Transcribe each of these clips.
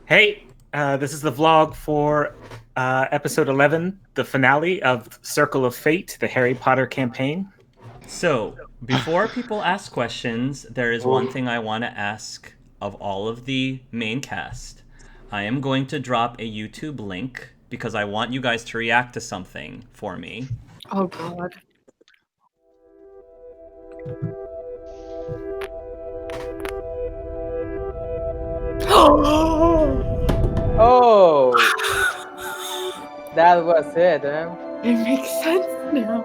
Hey, this is the vlog for episode 11, the finale of Circle of Fate, the Harry Potter campaign. So, before people ask questions, there is one thing I want to ask of all of the main cast. I am going to drop a YouTube link because I want you guys to react to something for me. Oh god. Oh, that was it, huh? It makes sense now.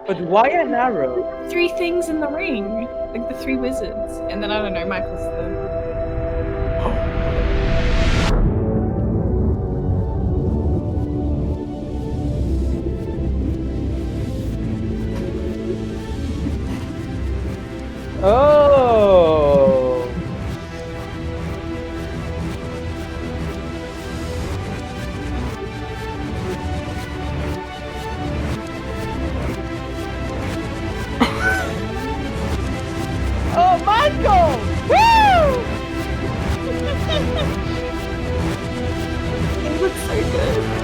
But why an arrow? 3 things in the ring, like the 3 wizards, and then I don't know, Michael's the. Oh, oh, Michael! Woo! It looks so good.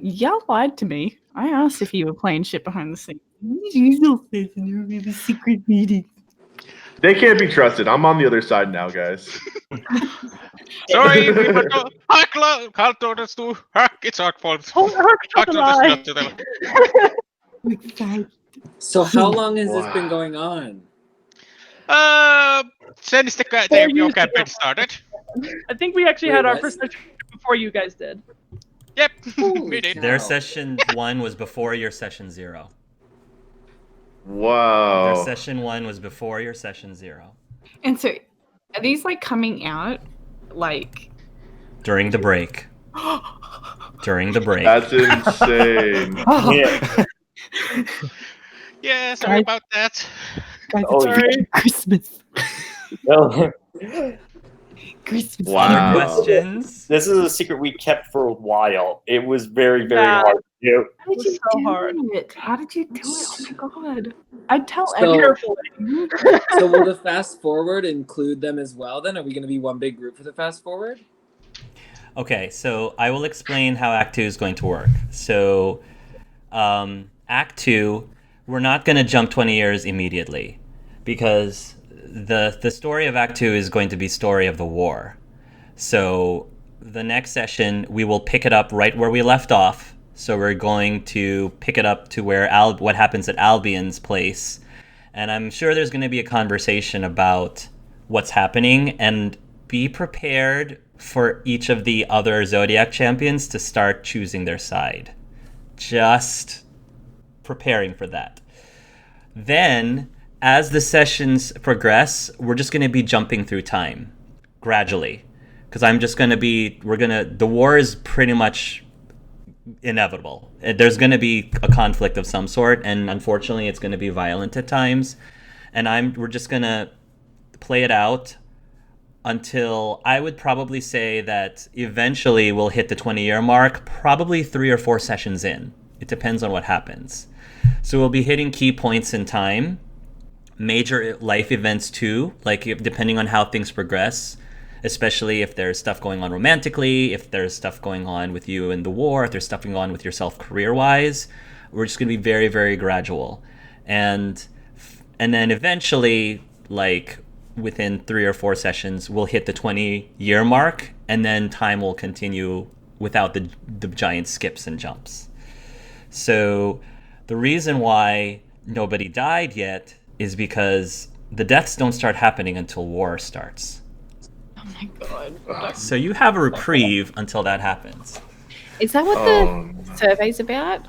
Y'all lied to me. I asked if you were playing shit behind the scenes. You still said you were in a secret meeting. They can't be trusted. I'm on the other side now, guys. Sorry, Carl told us to. It's our fault. Oh, Carl told us not to tell. So how long has this been going on? Since the your campaign started. I think we actually had our what? first session before you guys did. Yep, Holy we did. cow. Their session 1 was before your session 0. Their Wow. session 1 was before your session 0. And so, are these like coming out like? During the break. During the break. That's insane. Yeah. Yeah, sorry Guys. about that. Guys, Oh, it's freaking Christmas. No, Christmas. Wow. Questions? this is a secret we kept for a while. It was very, very Yeah. hard to do. How did It you was so do hard. it? How did you do it? Oh my god! I'd tell So- everyone. So will the fast forward include them as well then? Are we going to be one big group for the fast forward? Okay, so I will explain how Act 2 is going to work. So, Act 2, we're not going to jump 20 years immediately because the story of Act 2 is going to be story of the war. So, the next session, we will pick it up right where we left off. So, we're going to pick it up to where what happens at Albion's place. And I'm sure there's going to be a conversation about what's happening, and be prepared for each of the other Zodiac champions to start choosing their side. Just preparing for that. Then, as the sessions progress, we're just going to be jumping through time gradually. Because the war is pretty much inevitable. There's going to be a conflict of some sort, and unfortunately it's going to be violent at times. And we're just going to play it out until I would probably say that eventually we'll hit the 20-year mark, probably 3 or 4 sessions in. It depends on what happens. So we'll be hitting key points in time, major life events too, like depending on how things progress, especially if there's stuff going on romantically, if there's stuff going on with you in the war, if there's stuff going on with yourself career-wise. We're just going to be very, very gradual. And then eventually, like within 3 or 4 sessions, we'll hit the 20-year mark, and then time will continue without the giant skips and jumps. So the reason why nobody died yet is because the deaths don't start happening until war starts. Oh my god! So you have a reprieve until that happens. Is that what Oh, the survey's about?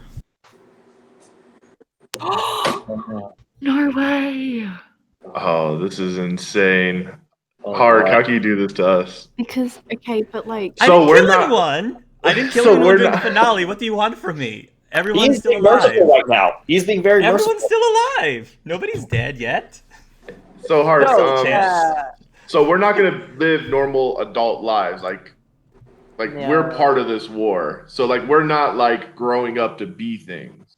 No way. Oh, this is insane. Oh, Hark, God. how can you do this to us? Because okay, but like I So didn't we're kill not- anyone. I didn't kill So anyone we're during the not- finale. What do you want from me? Everyone's He's still being merciful alive. right now. He's being very Everyone's merciful. still alive. Nobody's dead yet. So Hark, So, chance. so we're not gonna live normal adult lives. Like Yeah. we're part of this war. So like we're not like growing up to be things.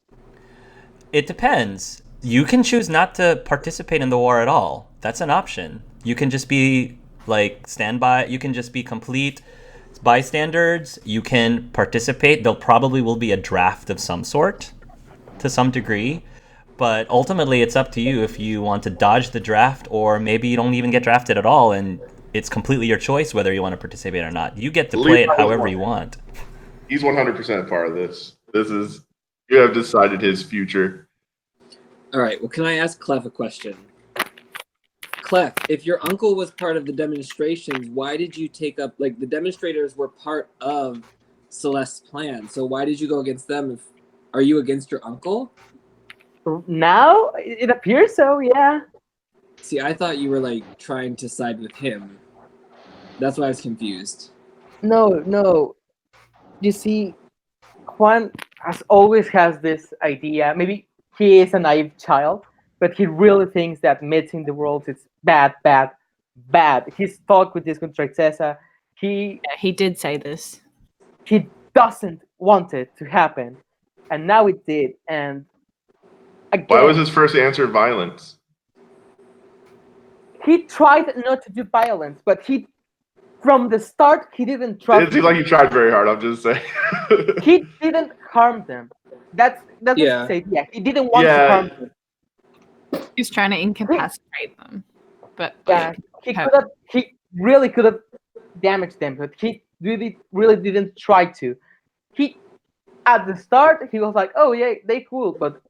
It depends. You can choose not to participate in the war at all. That's an option. You can just be like standby. You can just be complete bystanders. You can participate. There probably will be a draft of some sort to some degree. But ultimately, it's up to you if you want to dodge the draft, or maybe you don't even get drafted at all, and it's completely your choice whether you want to participate or not. You get to play it however you want. He's 100% part of this. This is you have decided his future. All right. Well, can I ask Clef a question? Clef, if your uncle was part of the demonstrations, why did you take up like the demonstrators were part of Celeste's plan? So why did you go against them? Are you against your uncle? now it appears so, yeah. See, I thought you were like trying to side with him. That's why I was confused. No. You see, Juan always has this idea. Maybe he is a naive child, but he really thinks that mixing the worlds is bad. He's talked with this with Trixesa. He did say this. he doesn't want it to happen, and now it did. And again, Why was his first answer violence? he tried not to do violence, but from the start he didn't It trust. seems like he tried very hard. I'm just saying. He didn't harm them. That's Yeah. his idea. He didn't want to harm them. He's trying to incapacitate them, but Yeah, he really could have damaged them, but he really didn't try to. He at the start he was like, "Oh yeah, they cool," but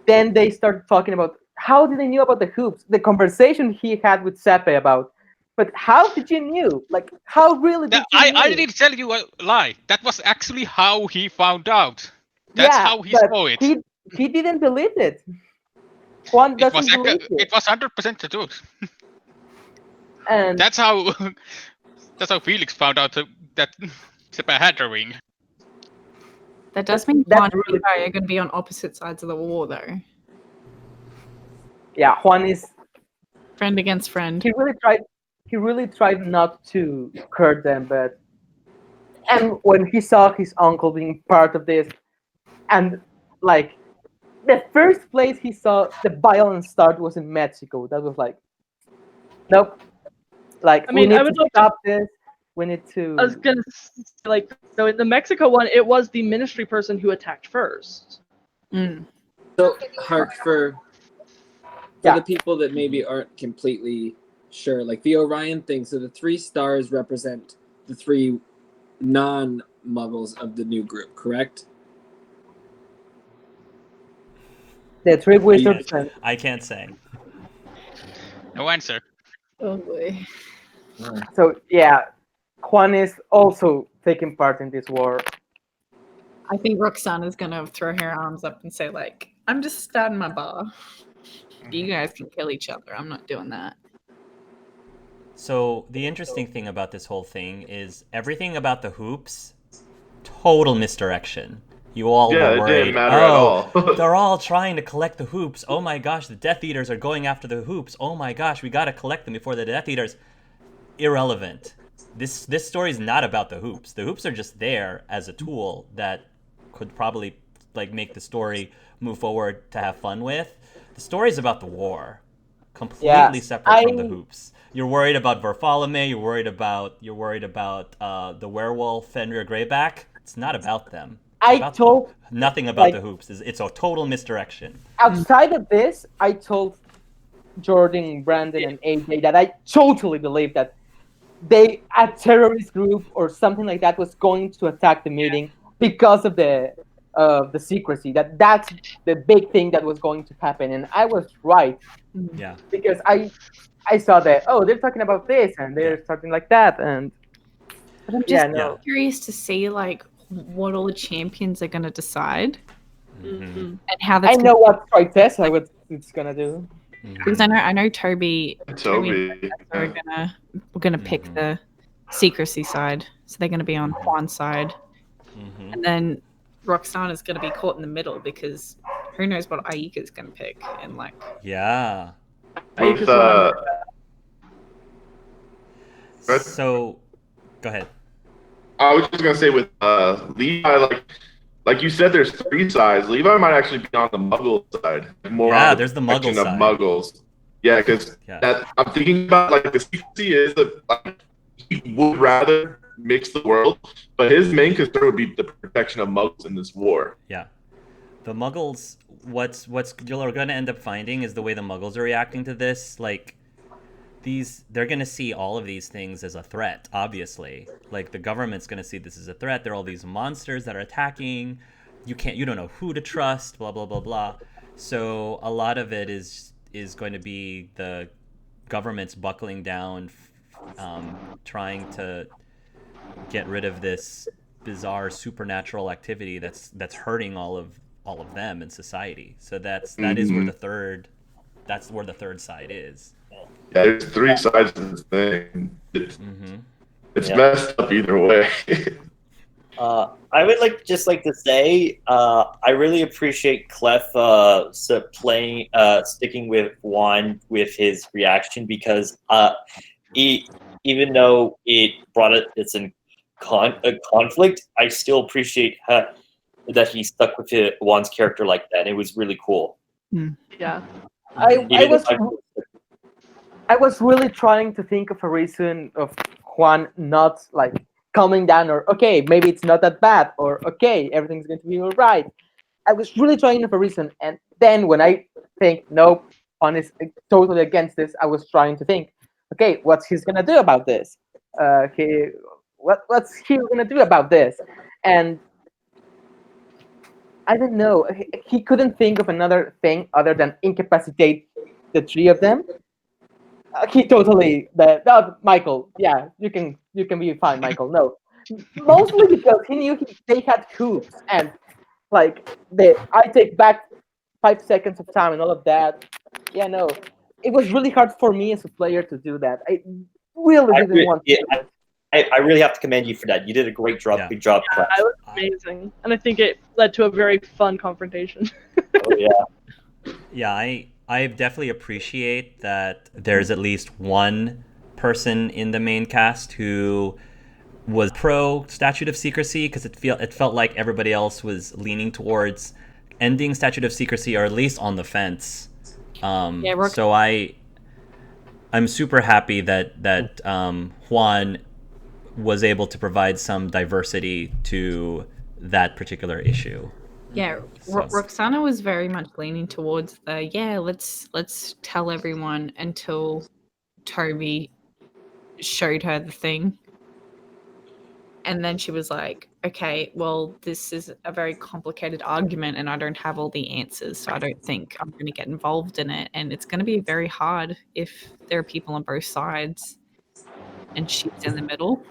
then they started talking about how did they knew about the hoops, the conversation he had with Sepe about. But how did you knew? Like, how really did you I knew? didn't tell you a lie. That was actually how he found out. That's how he but saw it. He didn't believe it. Juan It was doesn't believe it. it was 100% the truth. And That's how Felix found out that Sepa had a ring. that does mean That's Juan and really Nico are going to be on opposite sides of the war, though. yeah, Juan is Friend against friend. he really tried not to hurt them, and when he saw his uncle being part of this, and like the first place he saw the violence start was in Mexico. That was like, nope. Like, I mean, we I need would to love to- stop this. We need to. I was gonna like so in the Mexico one, it was the ministry person who attacked first. Mm. So, Hark, for Yeah. the people that maybe aren't completely sure, like the Orion thing, so the 3 stars represent the 3 non-muggles of the new group, correct? The three wizards. And, I can't say. No answer. Oh boy. so yeah, Juan is also taking part in this war. I think Roxanne is going to throw her arms up and say, like, I'm just starting my bar. You guys can kill each other. I'm not doing that. So the interesting thing about this whole thing is everything about the hoops, total misdirection. You all Yeah, were it worried. didn't matter at all. They're all trying to collect the hoops. Oh my gosh, the Death Eaters are going after the hoops. Oh my gosh, we gotta collect them before the Death Eaters. Irrelevant. This story is not about the hoops. The hoops are just there as a tool that could probably like make the story move forward to have fun with. The story is about the war, completely separate from the hoops. You're worried about Bartholomew. You're worried about the werewolf Fenrir Greyback. It's not about them. Nothing about the hoops. It's a total misdirection. Outside of this, I told Jordan, Brandon, and AJ that I totally believe that a terrorist group or something like that was going to attack the meeting because of the secrecy. That's the big thing that was going to happen, and I was right. Yeah. Because I saw that they're talking about this and they're starting like that, and But I'm just curious to see like what all the champions are going to decide. Mhm. and how I that's know what Tritessa what it's gonna do. because I know Toby and Toby. Tessa are gonna pick Mhm. the secrecy side, so they're gonna be on Juan's side, Mhm. and then Roxana is gonna be caught in the middle because who knows what Aika's gonna pick, and like Yeah. I With just want Right. So, go ahead. I was just gonna say with Levi, like you said, there's three sides. Levi might actually be on the Muggle side, more Yeah, on the there's the Muggle protection of side. Muggles. Yeah, because Yeah. that I'm thinking about like the secrecy is that like, he would rather mix the world, but his main concern would be the protection of Muggles in this war. Yeah. The Muggles, what's you're going to end up finding is the way the Muggles are reacting to this. Like, they're going to see all of these things as a threat, obviously. Like, the government's going to see this as a threat. There are all these monsters that are attacking. You don't know who to trust, blah, blah, blah, blah. So a lot of it is going to be the government's buckling down, trying to get rid of this bizarre supernatural activity that's hurting all of them in society. So that is where that's where the third side is. Yeah, there's three sides to this thing. It's Yeah. messed up either way. I would just like to say, I really appreciate Clef sticking with Juan with his reaction because even though it brought it's a conflict, I still appreciate that he stuck with Juan's character like that. It was really cool. yeah. I was really trying to think of a reason of Juan not like calming down or okay, maybe it's not that bad or okay, everything's going to be all right. I was really trying for a reason, and then when I think nope, Juan is totally against this, I was trying to think, okay, what's he's gonna do about this? What's he gonna do about this? And I don't know. He couldn't think of another thing other than incapacitate the three of them. He totally no, Michael. Yeah, you can be fine, Michael. No, mostly because he knew they had hoops and like I take back 5 seconds of time and all of that. Yeah, no, it was really hard for me as a player to do that. I really didn't want to do it. I really have to commend you for that. You did a great job. Yeah. Good job, Clef. It was amazing, and I think it led to a very fun confrontation. Oh yeah. Yeah, I definitely appreciate that there's at least one person in the main cast who was pro Statute of Secrecy because it felt like everybody else was leaning towards ending Statute of Secrecy or at least on the fence. So I'm super happy that Juan was able to provide some diversity to that particular issue. Yeah, Roxana was very much leaning towards let's tell everyone until Toby showed her the thing. And then she was like, okay, well, this is a very complicated argument and I don't have all the answers, so I don't think I'm going to get involved in it. And it's going to be very hard if there are people on both sides and she's in the middle.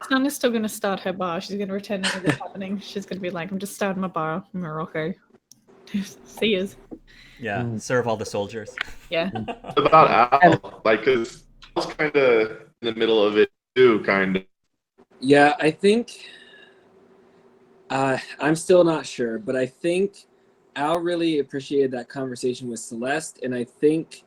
Sana's still going to start her bar. She's going to pretend nothing's happening. She's going to be like, I'm just starting my bar in Morocco. See yous. Yeah, serve all the soldiers. Yeah. What about Al? Like, because Al's kind of in the middle of it too, kind of. Yeah, I think I'm still not sure, but I think Al really appreciated that conversation with Celeste, and I think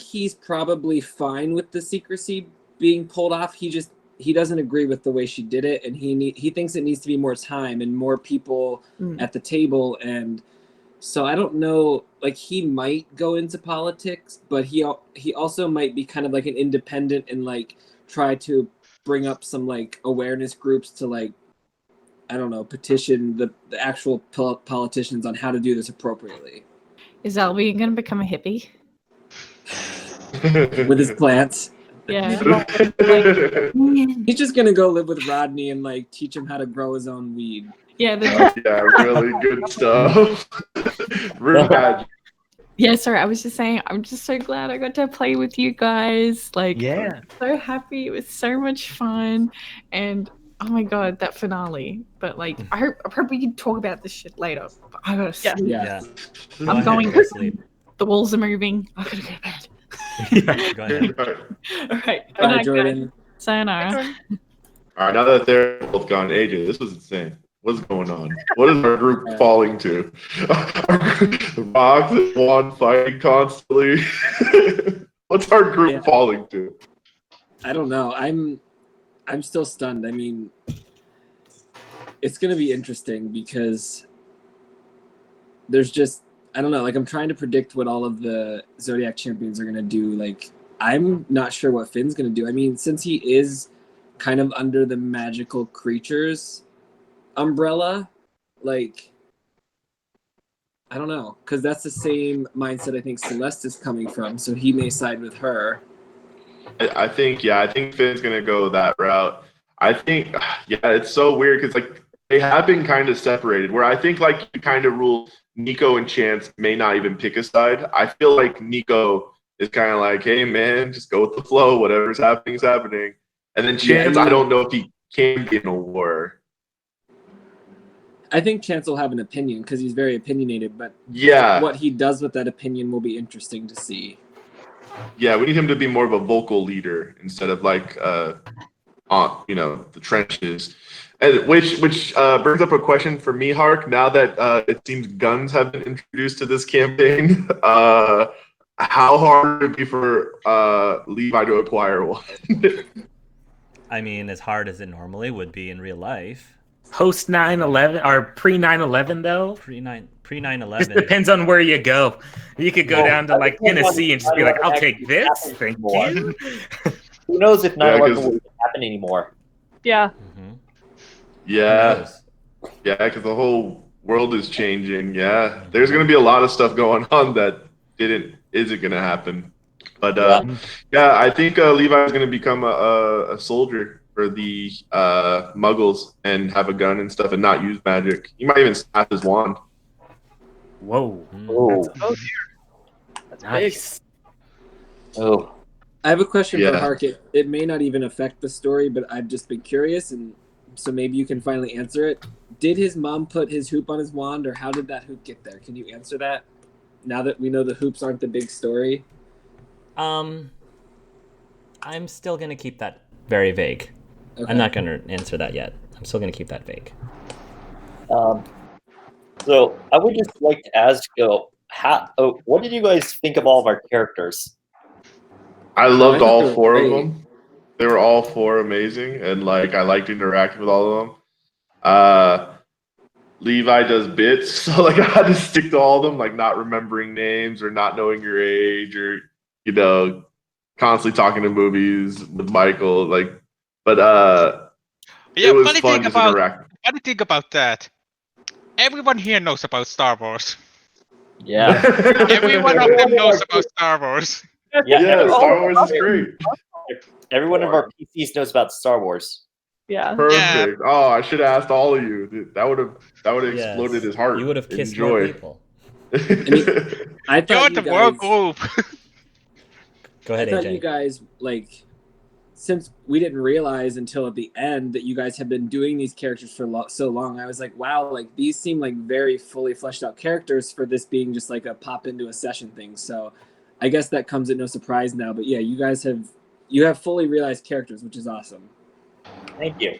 he's probably fine with the secrecy being pulled off. He doesn't agree with the way she did it, and he thinks it needs to be more time and more people at the table. And so I don't know, like he might go into politics, but he also might be kind of like an independent and like try to bring up some like awareness groups to like, I don't know, petition the actual politicians on how to do this appropriately. Is Albie going to become a hippie? With his plants. Yeah. He's just gonna go live with Rodney and like teach him how to grow his own weed. Yeah. Yeah, really good stuff. Rad. Yeah, sorry, I was just saying, I'm just so glad I got to play with you guys. Like, Yeah. I'm so happy. It was so much fun. And Oh my god, that finale. But like, I hope we can talk about this shit later. But I gotta sleep. Yeah. I'm Go ahead, going go sleep. The walls are moving. I gotta go to bed. Go ahead. All right. Good Bye, night, Jordan. guys. Sayonara. All right, now that they're both gone, AJ, this was insane. What's going on? What is our group falling to? Rox and Juan fighting constantly. What's our group falling to? I don't know. I'm still stunned. I mean, it's gonna be interesting because there's just I don't know. Like I'm trying to predict what all of the Zodiac champions are gonna do. Like I'm not sure what Finn's gonna do. I mean, since he is kind of under the magical creatures umbrella, like I don't know, because that's the same mindset I think Celeste is coming from. So he may side with her. I think Finn's gonna go that route. I think, it's so weird because like they have been kind of separated. Where I think like you kind of rule Nico and Chance may not even pick a side. I feel like Nico is kind of like, hey man, just go with the flow. Whatever's happening is happening. And then Chance, I don't know if he can be in a war. I think Chance will have an opinion because he's very opinionated, but what he does with that opinion will be interesting to see. Yeah, we need him to be more of a vocal leader instead of like, the trenches. And which brings up a question for me, Hark. Now that it seems guns have been introduced to this campaign, how hard would it be for Levi to acquire one? I mean, as hard as it normally would be in real life. Post 9/11 or pre 9/11 though. Pre 9/11. Just depends on where you go. You could go down to like Tennessee and just be like, "I'll take this." Thank you. Who knows if 9/11 will even happen anymore? Yeah. Mm-hmm. Yeah, because the whole world is changing. Yeah, there's going to be a lot of stuff going on that isn't going to happen. But I think Levi is going to become a soldier for the Muggles and have a gun and stuff and not use magic. He might even snap his wand. Whoa! Oh, That's nice. big. Oh, I have a question for Hark. It may not even affect the story, but I've just been curious, and so maybe you can finally answer it. Did his mom put his hoop on his wand, or how did that hoop get there? Can you answer that? Now that we know the hoops aren't the big story. I'm still gonna keep that very vague. Okay. I'm not gonna answer that yet. I'm still gonna keep that vague. So I would just like to ask, what did you guys think of all of our characters? I loved all four of them. They were all four amazing, and like I liked interacting with all of them. Levi does bits, so like I had to stick to all of them, like not remembering names or not knowing your age or constantly talking to movies with Michael. But it was fun just interacting. What do you think about that? Everyone here knows about Star Wars. Yeah. Every one of them knows about Star Wars. Yeah, Star Wars is great. Every one of our PCs knows about Star Wars. Yeah. Perfect. Yeah. Oh, I should have asked all of you. That would have exploded his heart. You would have kissed joy. more people. I thought You're the world group. Go ahead, I thought AJ. you guys, like, since we didn't realize until at the end that you guys have been doing these characters for so long, I was like, wow, like these seem like very fully fleshed out characters for this being just like a pop into a session thing. So I guess that comes at no surprise now. But yeah, you guys have fully realized characters, which is awesome. Thank you.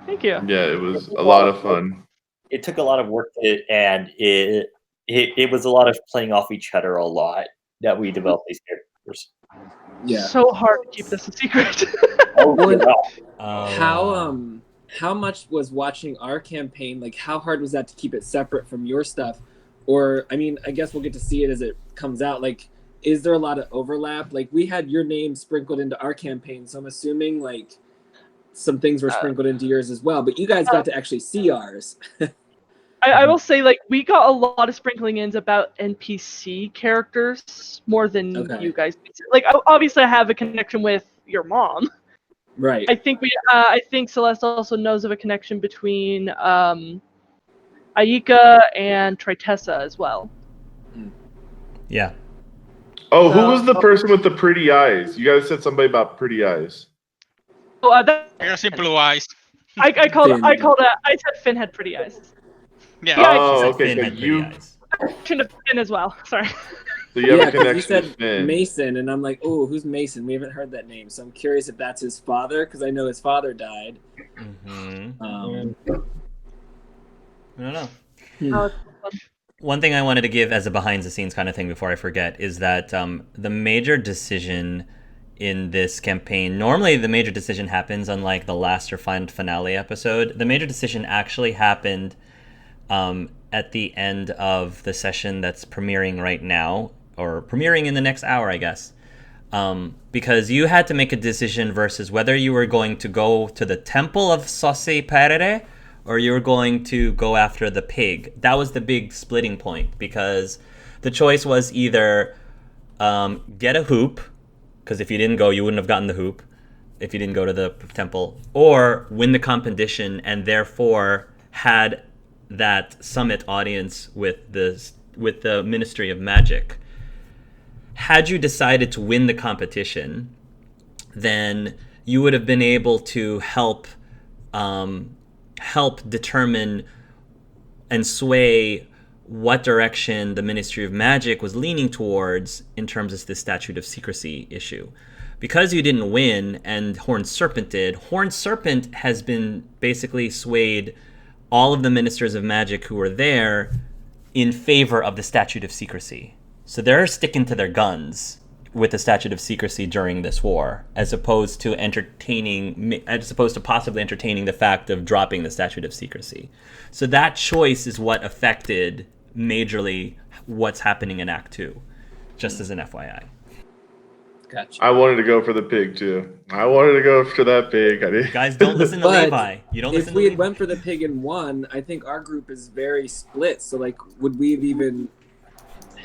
Thank you. Yeah, it was a lot of fun. It took a lot of work, and it was a lot of playing off each other a lot that we developed these characters. Yeah. So hard to keep this a secret. How much was watching our campaign, like how hard was that to keep it separate from your stuff? Or I mean, I guess we'll get to see it as it comes out. Like, is there a lot of overlap? Like we had your name sprinkled into our campaign, so I'm assuming like some things were sprinkled into yours as well, but you guys got to actually see ours. I will say, like, we got a lot of sprinkling ins about NPC characters more than you guys. Like, obviously, I have a connection with your mom. Right. I think Celeste also knows of a connection between Aika and Tritessa as well. Yeah. Oh, who was the person with the pretty eyes? You guys said somebody about pretty eyes. Oh, Piercing blue eyes. I said Finn had pretty eyes. Yeah. Oh, She said okay. Finn So had pretty you, eyes. Connection to Finn as well. Sorry. so you have a 'cause connection you to said Finn. Mason, and I'm like, oh, who's Mason? We haven't heard that name, so I'm curious if that's his father, because I know his father died. Mm-hmm. Um, I don't know. Oh, One thing I wanted to give as a behind the scenes kind of thing before I forget is that the major decision in this campaign, normally the major decision happens on like the last or finale episode. The major decision actually happened at the end of the session that's premiering right now, or premiering in the next hour, I guess. Because you had to make a decision versus whether you were going to go to the temple of Sauce Parere or you were going to go after the pig. That was the big splitting point, because the choice was either get a hoop, because if you didn't go, you wouldn't have gotten the hoop if you didn't go to the temple, or win the competition and therefore had that summit audience with the Ministry of Magic. Had you decided to win the competition, then you would have been able to help determine and sway what direction the Ministry of Magic was leaning towards in terms of the Statute of Secrecy issue. Because you didn't win and Horned Serpent did, Horned Serpent has been basically swayed all of the Ministers of Magic who were there in favor of the Statute of Secrecy. So they're sticking to their guns with the Statute of Secrecy during this war, as opposed to possibly entertaining the fact of dropping the Statute of Secrecy. So that choice is what affected majorly what's happening in Act 2, just as an FYI. Gotcha. I wanted to go for the pig too. I wanted to go for that pig. I did. Guys, don't listen to But Levi. You don't listen if to we Levi. had went for the pig and won, I think our group is very split. So, like, would we have even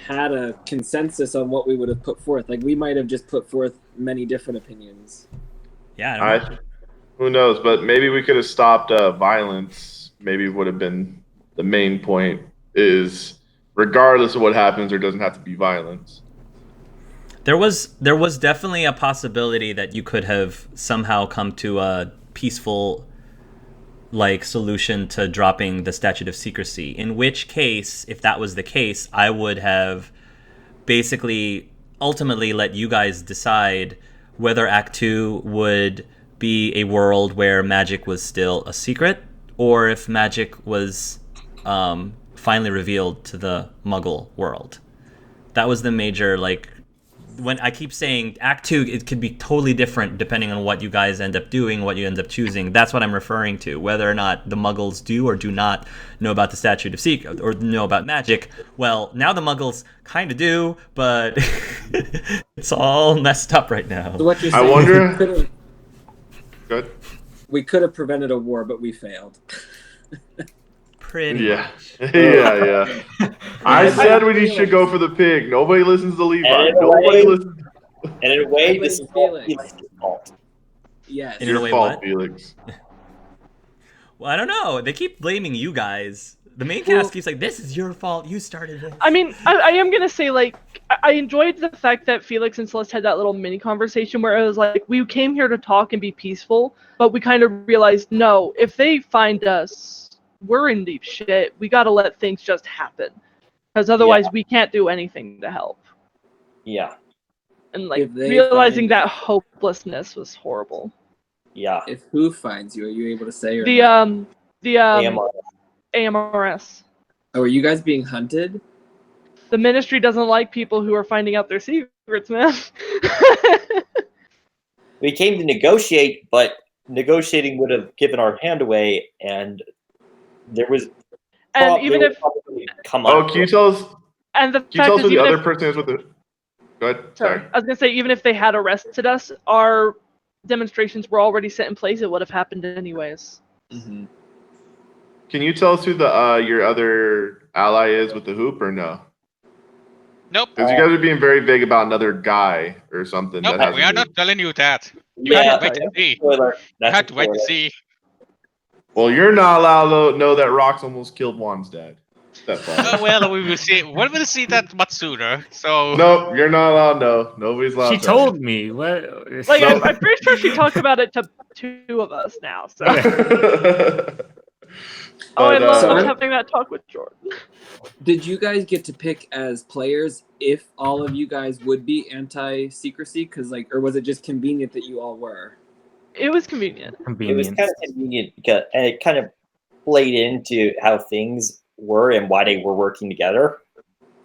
had a consensus on what we would have put forth? Like, we might have just put forth many different opinions. Yeah, I don't know. Who knows? But maybe we could have stopped violence. Maybe would have been the main point. Is regardless of what happens, there doesn't have to be violence. There was definitely a possibility that you could have somehow come to a peaceful solution to dropping the Statute of Secrecy. In which case, if that was the case, I would have basically ultimately let you guys decide whether Act 2 would be a world where magic was still a secret, or if magic was finally revealed to the Muggle world. That was the major, when I keep saying Act 2, it could be totally different depending on what you guys end up doing, what you end up choosing. That's what I'm referring to. Whether or not the Muggles do or do not know about the Statute of Secret or know about magic. Well, now the Muggles kind of do, but it's all messed up right now. So what you're saying I wonder. Good. We could have prevented a war, but we failed. Pretty much. Yeah. I said we should go for the pig. Nobody listens to Levi. Listens. And in a way, this is all Felix's fault. Yes. In Your a way, fault, what? Felix. Well, I don't know. They keep blaming you guys. The main cast keeps like, this is your fault. You started it. I mean, I am going to say, I enjoyed the fact that Felix and Celeste had that little mini conversation where it was like, we came here to talk and be peaceful, but we kind of realized, no, if they find us, we're in deep shit. We got to let things just happen. Because otherwise we can't do anything to help. Yeah. And realizing that hopelessness was horrible. Yeah. If who finds you, are you able to say? Or the AMRS. AMRS. Oh, are you guys being hunted? The Ministry doesn't like people who are finding out their secrets, man. We came to negotiate, but negotiating would have given our hand away, and there was. And even if come on. Oh, can you tell us? And the can you tell fact us is, who the even other if, person is with the? Go ahead. Sorry. I was gonna say, even if they had arrested us, our demonstrations were already set in place. It would have happened anyways. Mm-hmm. Can you tell us who the your other ally is with the hoop or no? Nope. Because you guys are being very vague about another guy or something. Nope, that we are not telling you that. You Yeah, have to wait and see. Spoiler. You have to wait and see. Well, you're not allowed to know that Rox almost killed Juan's dad. Well, we will see. We will see that much sooner. So No, you're not allowed. No, nobody's allowed. She told me. What? Like, No. I'm pretty sure she talked about it to 2 of us now. So. I love So I'm- having that talk with Jordan. Did you guys get to pick as players if all of you guys would be anti-secrecy? Or was it just convenient that you all were? It was convenient. It was kind of convenient because, and it kind of played into how things were and why they were working together.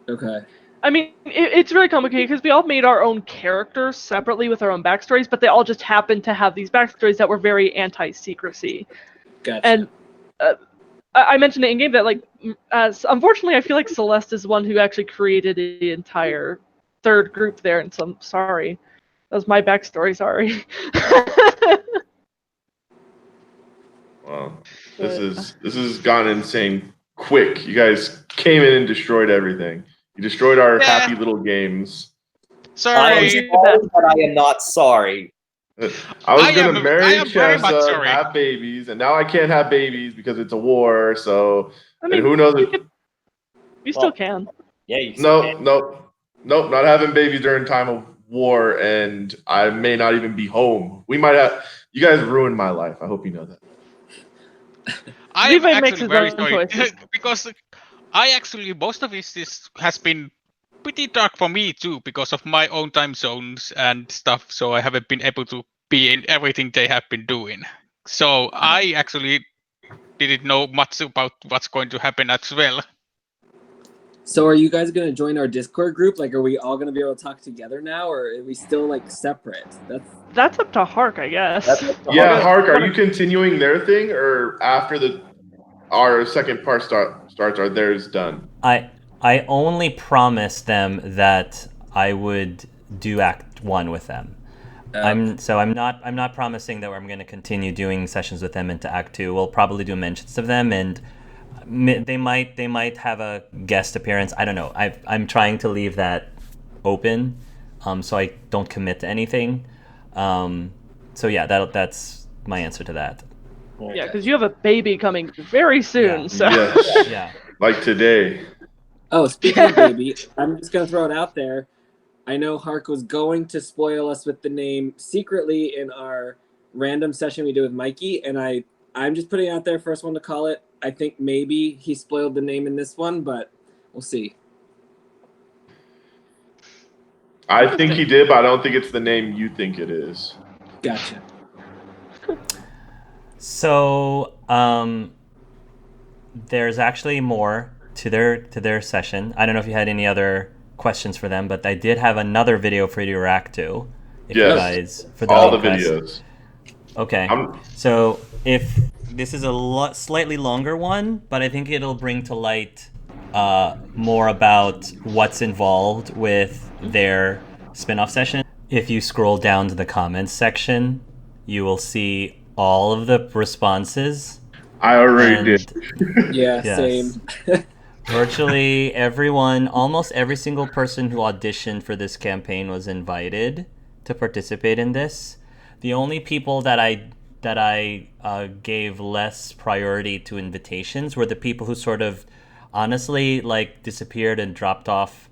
Okay. I mean, it's really complicated because we all made our own characters separately with our own backstories, but they all just happened to have these backstories that were very anti-secrecy. Gotcha. And I mentioned it in game that, like, unfortunately, I feel like Celeste is the one who actually created the entire third group there, and so I'm sorry. That was my backstory, sorry. Wow, this has gone insane quick. You guys came in and destroyed everything. You destroyed our happy little games. I am sorry, but I am not sorry. I was going to marry Chessa, have babies, and now I can't have babies because it's a war. So, I mean, and who knows? You still can. Yeah, you Nope, not having babies during time of war, and I may not even be home. We might have. You guys ruined my life. I hope you know that. I am actually very sorry because I actually most of this has been pretty dark for me too because of my own time zones and stuff. So I haven't been able to be in everything they have been doing. So I actually didn't know much about what's going to happen as well. So are you guys going to join our Discord group? Like, are we all going to be able to talk together now, or are we still, like, separate? That's up to Hark, I guess. Yeah, Hark, are you continuing their thing, or after our second part starts, are theirs done? I only promised them that I would do Act 1 with them. I'm not promising that I'm going to continue doing sessions with them into Act 2. We'll probably do mentions of them, and they might have a guest appearance. I don't know. I'm trying to leave that open, so I don't commit to anything. So yeah, that's my answer to that. Yeah, because you have a baby coming very soon. Yeah. So Yes. Yeah. Like today. Oh, speaking of baby, I'm just going to throw it out there. I know Hark was going to spoil us with the name secretly in our random session we did with Mikey, and I'm just putting it out there, first one to call it. I think maybe he spoiled the name in this one, but we'll see. I think he did, but I don't think it's the name you think it is. Gotcha. So there's actually more to their session. I don't know if you had any other questions for them, but I did have another video for you to react to. If you guys, for the all the videos. Okay. So if this is a slightly longer one, but I think it'll bring to light more about what's involved with their spin-off session. If you scroll down to the comments section, you will see all of the responses. I already did. Yeah, same. Virtually everyone, almost every single person who auditioned for this campaign was invited to participate in this. The only people that I gave less priority to invitations were the people who sort of honestly like disappeared and dropped off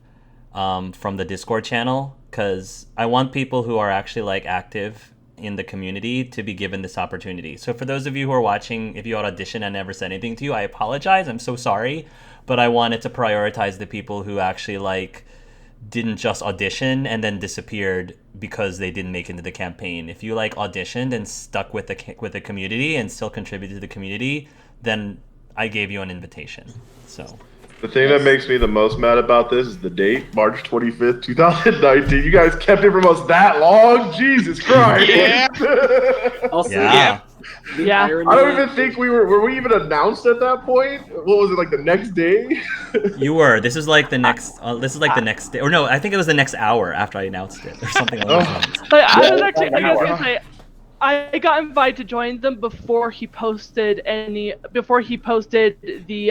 from the Discord channel, because I want people who are actually like active in the community to be given this opportunity. So for those of you who are watching, if you had auditioned and never said anything to you, I apologize. I'm so sorry. But I wanted to prioritize the people who actually like didn't just audition and then disappeared because they didn't make it into the campaign. If you like auditioned and stuck with the community and still contributed to the community, then I gave you an invitation. So the thing that makes me the most mad about this is the date, March 25th, 2019. You guys kept it from us that long? Jesus Christ. Yeah. Also, yeah. Yeah. I don't even think were we even announced at that point? What was it, like the next day? You were. This is like the next the next day. Or no, I think it was the next hour after I announced it or something along those lines. But I was actually, I was gonna say, I got invited to join them before he posted the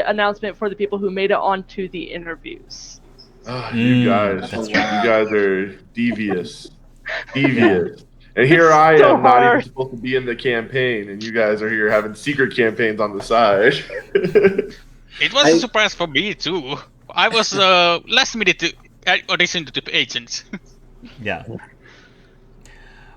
announcement for the people who made it onto the interviews. Oh, you guys are devious. And here I am, not even supposed to be in the campaign, and you guys are here having secret campaigns on the side. It was a surprise for me too. I was last minute to audition to the agents. Yeah.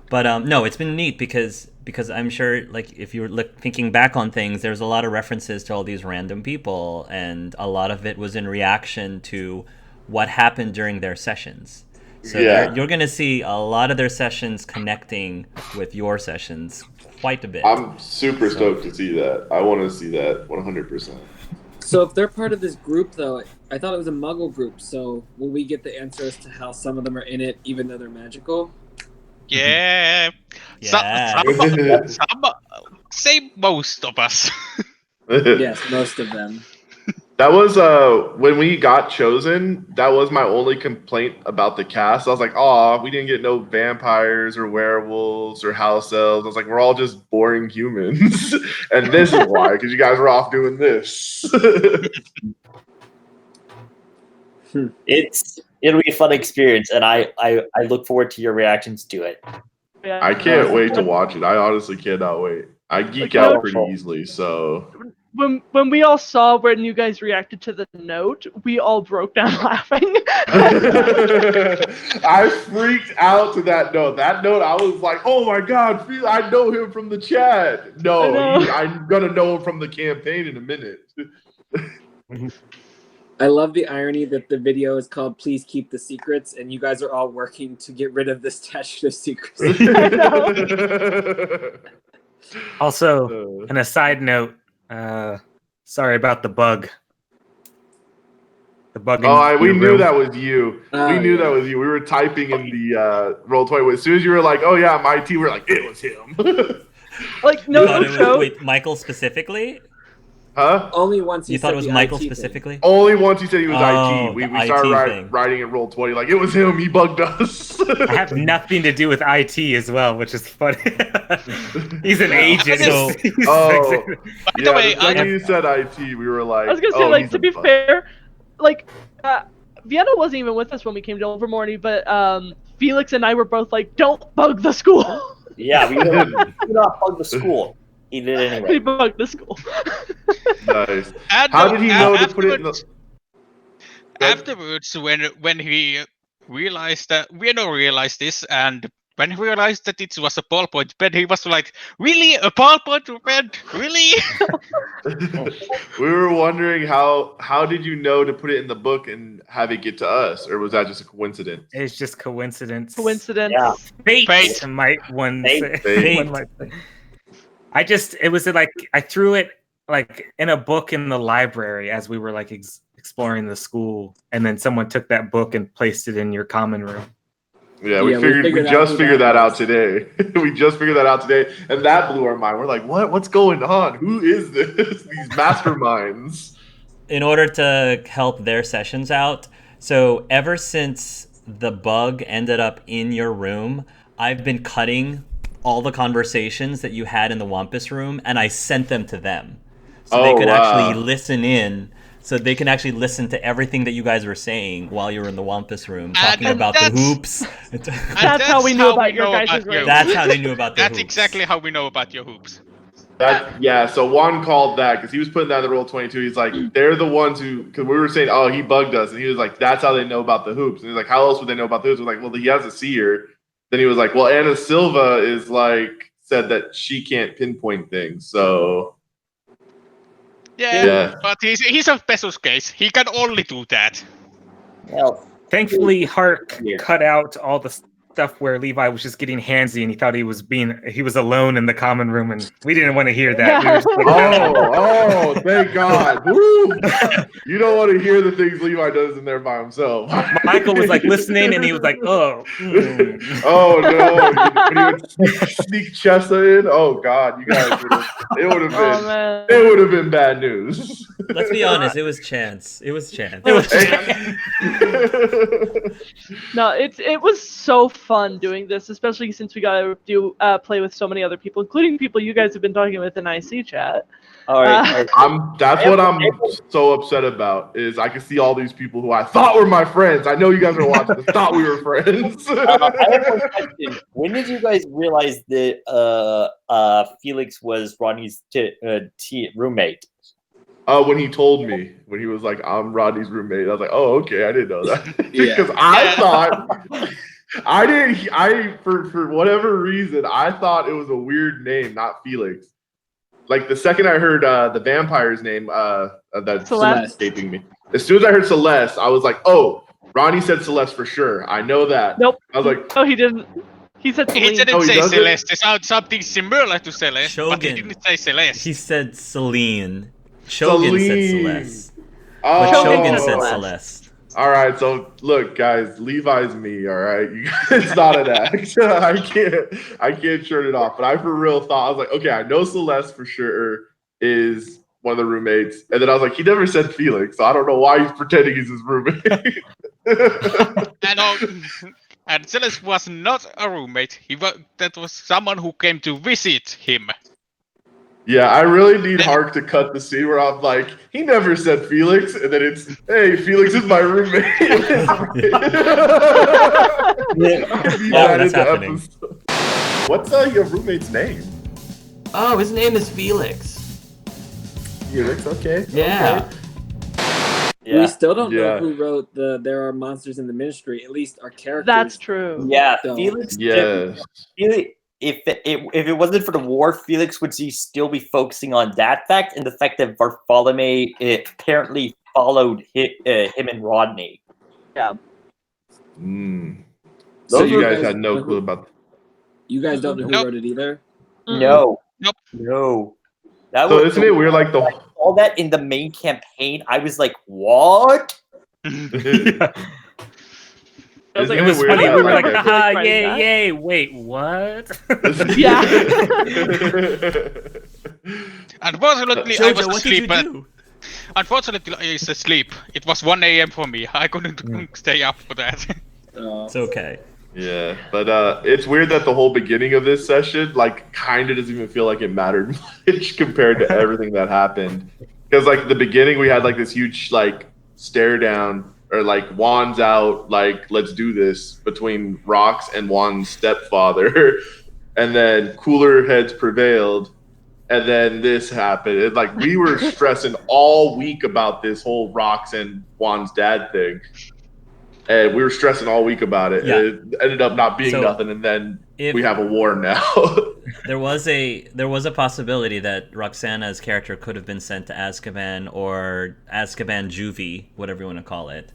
But no, it's been neat because I'm sure, like, if you're thinking back on things, there's a lot of references to all these random people, and a lot of it was in reaction to what happened during their sessions. So you're going to see a lot of their sessions connecting with your sessions quite a bit. I'm super stoked to see that. I want to see that 100%. So if they're part of this group, though, I thought it was a Muggle group. So will we get the answer as to how some of them are in it, even though they're magical? Yeah. Yeah. Some say most of us. Yes, most of them. That was when we got chosen. That was my only complaint about the cast. I was like, "Oh, we didn't get no vampires or werewolves or house elves." I was like, "We're all just boring humans," and this is why, because you guys were off doing this. It'll be a fun experience, and I look forward to your reactions to it. Yeah. I can't wait to watch it. I honestly cannot wait. I geek out pretty easily, so. When we all saw when you guys reacted to the note, we all broke down laughing. I freaked out to that note. That note, I was like, "Oh my god, I know him from the chat." No, I'm gonna know him from the campaign in a minute. I love the irony that the video is called "Please Keep the Secrets," and you guys are all working to get rid of this statute of secrecy. Also, an aside note. Sorry about the bug. The bug. We knew that was you. We knew that was you. We were typing in the Roll20. As soon as you were like, "Oh yeah, I'm IT," we were like, "It was him." Like no joke. Wait, Michael specifically? Huh? Only once you thought it was Michael specifically? Only once he said he was IT. We IT started writing in Roll20 like it was him. He bugged us. I have nothing to do with IT as well, which is funny. He's an agent. So, by the way, when you said IT, we were like, I was gonna say, like, to be fair, like, Vienna wasn't even with us when we came to Overmorning, but Felix and I were both like, "Don't bug the school." Yeah, we do not bug the school. He did anyway. He bugged the school. Nice. How did he know to put it in the... Afterwards, when he realized that Vienna realized this, and when he realized that it was a ballpoint pen, he was like, "Really, a ballpoint pen? Really?" We were wondering how did you know to put it in the book and have it get to us, or was that just a coincidence? It's just coincidence. Coincidence. Yeah. Fate. Might one say. Fate. One might say. It was like I threw it like in a book in the library as we were like exploring the school, and then someone took that book and placed it in your common room. Yeah, we just figured that out today. We just figured that out today, and that blew our mind. We're like, what's going on? Who is this? These masterminds. In order to help their sessions out, so ever since the bug ended up in your room, I've been cutting all the conversations that you had in the Wampus room, and I sent them to them. So they could actually listen in, so they can actually listen to everything that you guys were saying while you were in the Wampus room, talking about the hoops. That's how we knew about your guys' room. That's how they knew about the hoops. That's exactly how we know about your hoops. So Juan called that because he was putting that in the Roll22. He's like, they're the ones who, because we were saying, "Oh, he bugged us," and he was like, "That's how they know about the hoops." And he's like, "How else would they know about the hoops?" We're like, "Well, he has a seer." Then he was like, "Well, Anna Silva is like said that she can't pinpoint things, so." Yeah. But he's a Pesos case. He can only do that. Well, thankfully, Hark cut out all the stuff where Levi was just getting handsy and he thought he was alone in the common room, and we didn't want to hear that. Yeah. We were just thank God. Woo! You don't want to hear the things Levi does in there by himself. Michael was like listening, and he was like, "Oh, oh no!" When he would sneak Chessa in. Oh God, you guys it would have been bad news. Let's be honest, it was chance. It was chance. No, it was so fun doing this, especially since we got to play with so many other people, including people you guys have been talking with in IC chat. All right. That's what I'm so upset about. Is I can see all these people who I thought were my friends. I know you guys are watching. I thought we were friends. I have one question. When did you guys realize that Felix was Ronnie's roommate? When he told me, when he was like, "I'm Rodney's roommate," I was like, "Oh, okay, I didn't know that." Yeah. Because I thought I didn't. For whatever reason, I thought it was a weird name, not Felix. Like the second I heard the vampire's name, that's Celeste. escaping me. As soon as I heard Celeste, I was like, "Oh, Ronnie said Celeste for sure. I know that." Nope. I was like, Oh, he didn't. He said He Celine. didn't Oh, he say doesn't? Celeste. It sounds something similar to Celeste, but he Shogun. didn't say Celeste. He said Celine. Shogun said Celine. Celeste. "Oh, But Shogun said said Celeste. Celeste. All right, so look, guys, Levi's me. All right, it's not an act. I can't turn it off. But I for real thought I was like, okay, I know Celeste for sure is one of the roommates, and then I was like, he never said Felix, so I don't know why he's pretending he's his roommate. And Celeste was not a roommate. That was someone who came to visit him. Yeah, I really need Hark to cut the scene where I'm like, he never said Felix, and then it's, hey, Felix is my roommate. That's happening. What's your roommate's name? Oh, his name is Felix. Felix, okay. Yeah. Okay. We still don't know Yeah. who wrote the "There Are Monsters in the Ministry." At least our characters. That's true. Yeah, don't. Felix. Yes. Felix, if it wasn't for the war, Felix would still be focusing on that fact and the fact that Bartholomew apparently followed him and Rodney. Yeah. Mm. So So you you guys guys had no know clue who- about. You guys don't know who Nope. wrote it either. No. Nope. No. That So was isn't it weird? Like the. all that in the main campaign. I was like, what? I was like, It was weird funny. that, We were like, like, haha, writing yay, that? yay. Wait, what? Yeah. Unfortunately, I Jojo, was what did you asleep. do? Unfortunately, I was asleep. It was 1 a.m. for me. I couldn't stay up for that. It's okay. Yeah, but it's weird that the whole beginning of this session, like, kind of doesn't even feel like it mattered much compared to everything that happened. Because, like, the beginning, we had, like, this huge, like, stare down, or, like, Juan's out, like, let's do this, between Rox and Juan's stepfather. And then cooler heads prevailed. And then this happened. And, like, we were stressing all week about this whole Rox and Juan's dad thing. And we were stressing all week about it. Yeah. And it ended up not being So, nothing. And then if- we have a war now. There was a possibility that Roxana's character could have been sent to Azkaban or Azkaban Juvie, whatever you want to call it.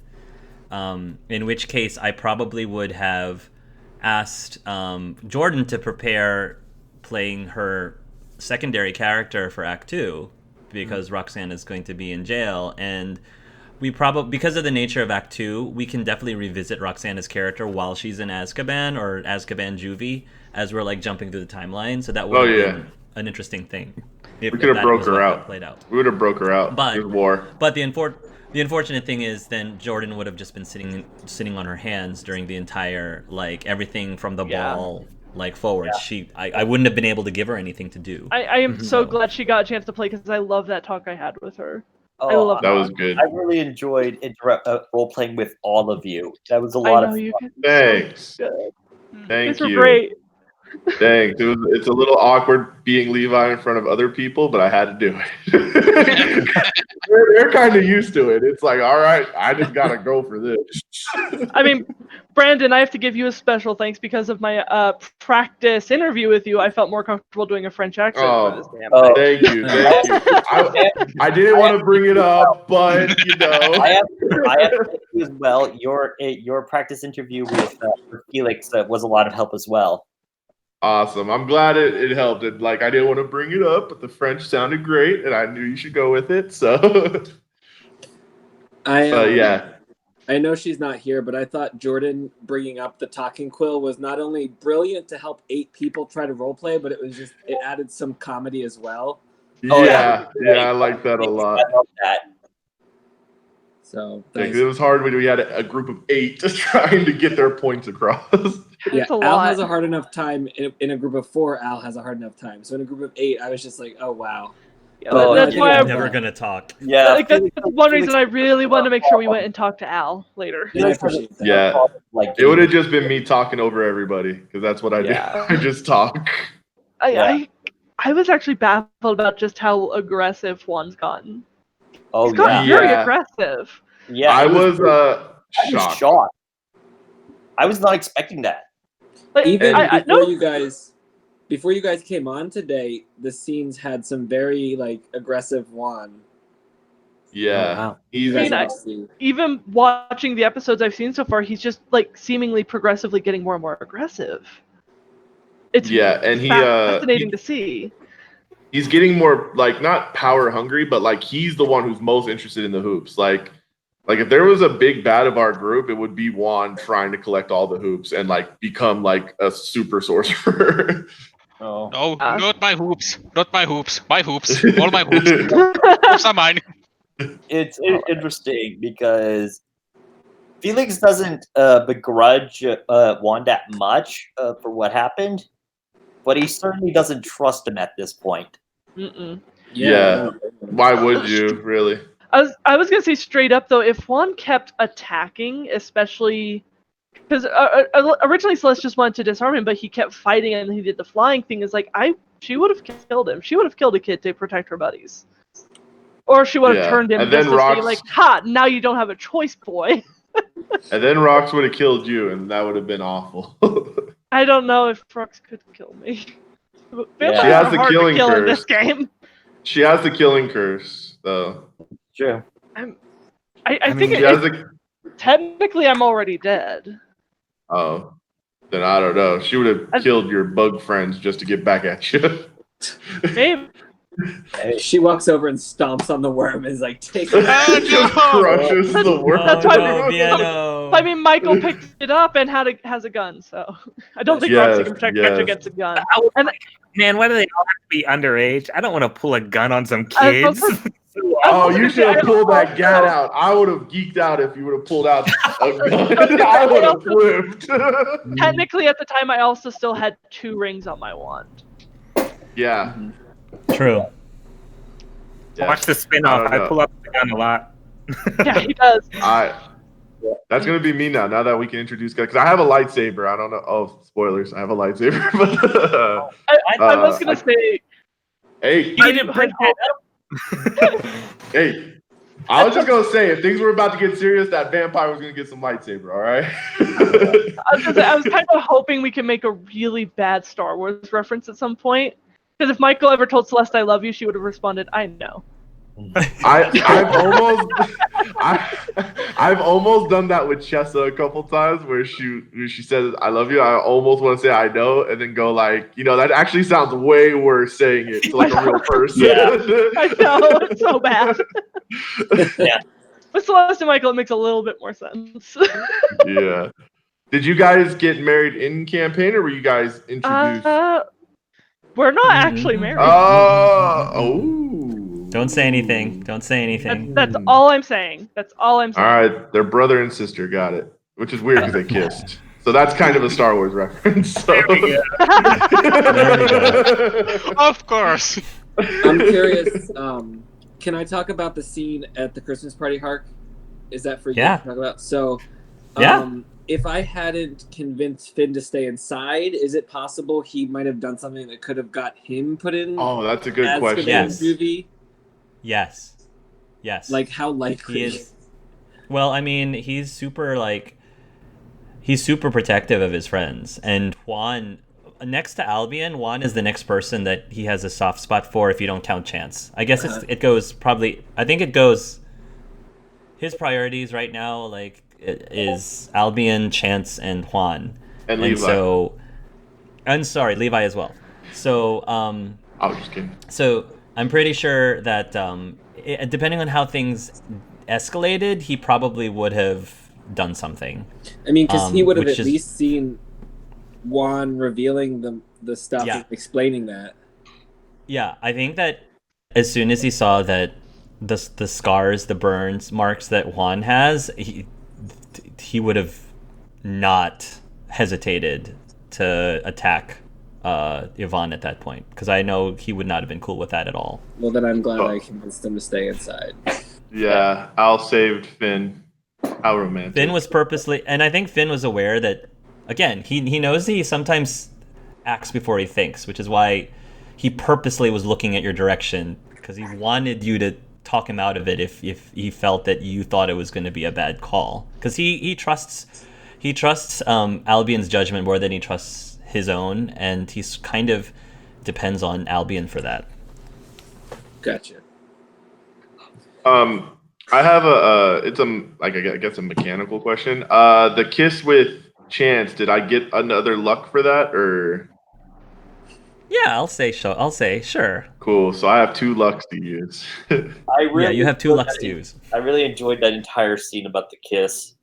In which case, I probably would have asked Jordan to prepare playing her secondary character for Act 2, because Roxana is going to be in jail, and we probably, because of the nature of Act 2, we can definitely revisit Roxana's character while she's in Azkaban or Azkaban Juvie, as we're like jumping through the timeline. So that would have been an interesting thing. We could have broke her out. Played out. We would have broke her out. But There's war. But the unfortunate thing is, then Jordan would have just been sitting on her hands during the entire, like, everything from the ball, like, forward. Yeah. I wouldn't have been able to give her anything to do. I am so glad she got a chance to play, because I love that talk I had with her. Oh, I love That was good. I really enjoyed role playing with all of you. That was a lot of fun. Thanks. Good. Thank These were you. great. Thanks. It's a little awkward being Levi in front of other people, but I had to do it. they're kind of used to it. It's like, all right, I just got to go for this. I mean, Brandon, I have to give you a special thanks, because of my practice interview with you. I felt more comfortable doing a French accent for this damn thing. Thank you. I didn't want to bring it up, but, you know. I have to thank you as well. Your practice interview with Felix was a lot of help as well. Awesome. I'm glad it helped. I didn't want to bring it up, but the French sounded great, and I knew you should go with it. So, yeah. I know she's not here, but I thought Jordan bringing up the talking quill was not only brilliant to help 8 people try to roleplay, but it added some comedy as well. Yeah, I like that a lot. I love that. So It was hard when we had a group of 8 just trying to get their points across. Yeah, a Al lot. has a hard enough time. In a group of 4, Al has a hard enough time. So in a group of 8, I was just like, oh, wow. Yeah, that's why I'm never gonna talk. Yeah, like, that's one reason I really wanted to make sure we went and talked to Al later. I appreciate that. Yeah, it would have just been me talking over everybody, because that's what I do. I just talk. I was actually baffled about just how aggressive Juan's gotten. Oh He's got yeah. very aggressive. Yeah, I was I was shocked. shocked. I was not expecting that. Like, Even no, before you guys came on today, the scenes had some very like aggressive Juan. Yeah. Oh, wow. You guys got to see. even watching the episodes I've seen so far, he's just like seemingly progressively getting more and more aggressive. It's and fascinating to see. He's getting more like not power hungry, but like he's the one who's most interested in the hoops. Like if there was a big bad of our group, it would be Juan trying to collect all the hoops and like become like a super sorcerer. Oh. No, not my hoops. Not my hoops. My hoops. All my hoops. Hoops are mine. It's interesting because Felix doesn't begrudge Juan that much for what happened, but he certainly doesn't trust him at this point. Mm-mm. Yeah. Why would you really? I was gonna say straight up though, if Juan kept attacking, especially because originally Celeste just wanted to disarm him, but he kept fighting and he did the flying thing. Is like she would have killed him. She would have killed a kid to protect her buddies, or she would have turned him and just then to say like, "Ha! Now you don't have a choice, boy." And then Rox would have killed you, and that would have been awful. I don't know if Rox could kill me. She has the killing kill curse. in this game. She has the killing curse, though. True. I think technically I'm already dead. Oh, then I don't know. She would have killed your bug friends just to get back at you. Maybe. She walks over and stomps on the worm and is like, take it. Just crushes the worm. That's why no. I mean, Michael picked it up and has a gun, so I don't think Roxy can protect against a gun. And Man, why do they all have to be underage? I don't want to pull a gun on some kids. Oh, you should have pulled that gat out. I would have geeked out if you would have pulled out a gun. I would have flipped. Technically, at the time, I also still had 2 rings on my wand. Yeah. True. Yeah. Watch the spin-off. I pull up the gun a lot. Yeah, he does. That's gonna be me now. Now that we can introduce guys, because I have a lightsaber. I don't know. Oh, spoilers! I have a lightsaber. I was gonna say. Hey, you didn't bring that up. Hey, I was just gonna say if things were about to get serious, that vampire was gonna get some lightsaber. All right. I was kind of hoping we could make a really bad Star Wars reference at some point. Because if Michael ever told Celeste I love you, she would have responded, I know. I've almost done that with Chessa a couple times where she says I love you. I almost want to say I know and then go like, that actually sounds way worse saying it to like a real person. Yeah. I know, it's so bad. Yeah. With Celeste and Michael, it makes a little bit more sense. Yeah. Did you guys get married in campaign or were you guys introduced? We're not actually married. Don't say anything. Don't say anything. That's all I'm saying. That's all I'm saying. All right, they're brother and sister. Got it. Which is weird because they kissed. So that's kind of a Star Wars reference. So. There we go. Of course. I'm curious. Can I talk about the scene at the Christmas party, Hark? Is that for you to talk about? So, if I hadn't convinced Finn to stay inside, is it possible he might have done something that could have got him put in? Oh, that's a good question. Yes. Like how likely? He is. Well, I mean, he's super protective of his friends, and Juan, next to Albion, Juan is the next person that he has a soft spot for if you don't count Chance. I guess it goes probably. I think it goes. His priorities right now, like, is Albion, Chance, and Juan, and Levi. Levi as well. So, I was just kidding. So I'm pretty sure that depending on how things escalated, he probably would have done something. I mean, because he would have at least seen Juan revealing the stuff and explaining that. Yeah, I think that as soon as he saw that the scars, the burns, marks that Juan has, he would have not hesitated to attack Yvonne at that point, because I know he would not have been cool with that at all. Well, then I'm glad I convinced him to stay inside. Yeah, Al saved Finn. How romantic. Finn was purposely, and I think Finn was aware that, again, he knows that he sometimes acts before he thinks, which is why he purposely was looking at your direction, because he wanted you to talk him out of it if he felt that you thought it was going to be a bad call, because he trusts Albion's judgment more than he trusts his own, and he's kind of depends on Albion for that. Gotcha. I have I guess a mechanical question. The kiss with Chance, did I get another luck for that, or? Yeah, I'll say sure. Cool. So I have 2 lucks to use. You have 2 lucks to use. I really enjoyed that entire scene about the kiss.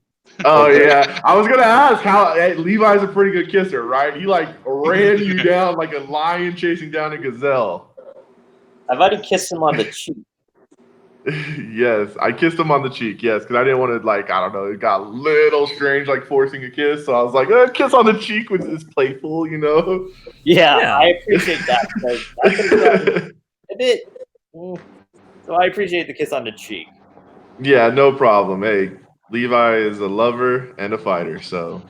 Oh yeah, I was gonna ask how Levi's a pretty good kisser, right? He like ran you down like a lion chasing down a gazelle. I've already kissed him on the cheek. Yes, I kissed him on the cheek. Yes, because I didn't want to I don't know. It got a little strange, forcing a kiss. So I was like, kiss on the cheek is playful, Yeah, I appreciate that. That's a bit. So I appreciate the kiss on the cheek. Yeah, no problem. Hey, Levi is a lover and a fighter, so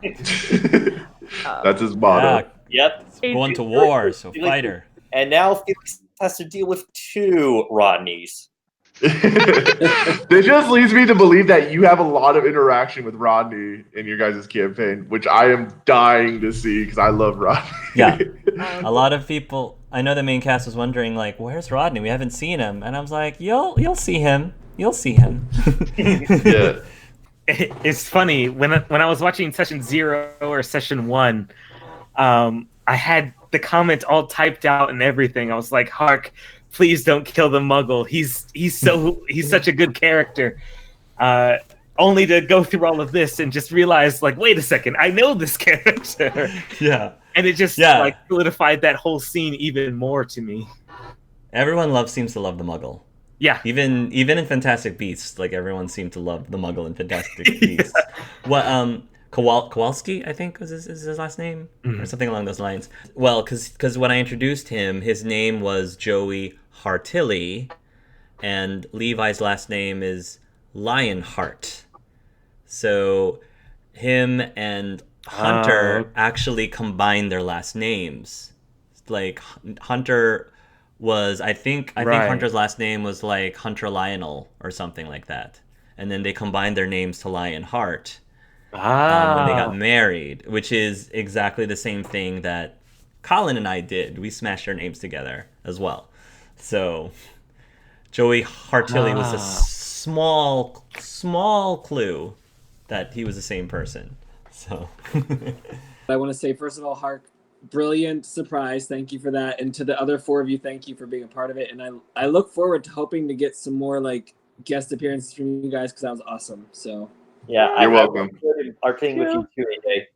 that's his motto. Yep. Going to war, so fighter. And now Felix has to deal with 2 Rodneys. This just leads me to believe that you have a lot of interaction with Rodney in your guys' campaign, which I am dying to see because I love Rodney. Yeah, a lot of people. I know the main cast was wondering where's Rodney? We haven't seen him, and I was like, you'll see him. You'll see him. Yeah. It's funny when I was watching session 0 or session 1, I had the comments all typed out and everything. I was like, "Hark, please don't kill the Muggle. He's such a good character." Only to go through all of this and just realize, wait a second, I know this character. Yeah, and it just solidified that whole scene even more to me. Everyone seems to love the Muggle. Yeah, even in Fantastic Beasts, everyone seemed to love the Muggle in Fantastic Beasts. What Kowalski, I think is his last name, or something along those lines. Well, because when I introduced him, his name was Joey Hartilly, and Levi's last name is Lionheart. So him and Hunter actually combined their last names. Hunter was, I think Hunter's last name was Hunter Lionel or something like that, and then they combined their names to Lionheart. When they got married, which is exactly the same thing that Colin and I did. We smashed our names together as well. So Joey Hartilly was a small clue that he was the same person. So I want to say, first of all, Hark, brilliant surprise. Thank you for that. And to the other 4 of you, thank you for being a part of it. And I look forward to hoping to get some more guest appearances from you guys, because that was awesome. So yeah, you're welcome. Are playing with you too, AJ.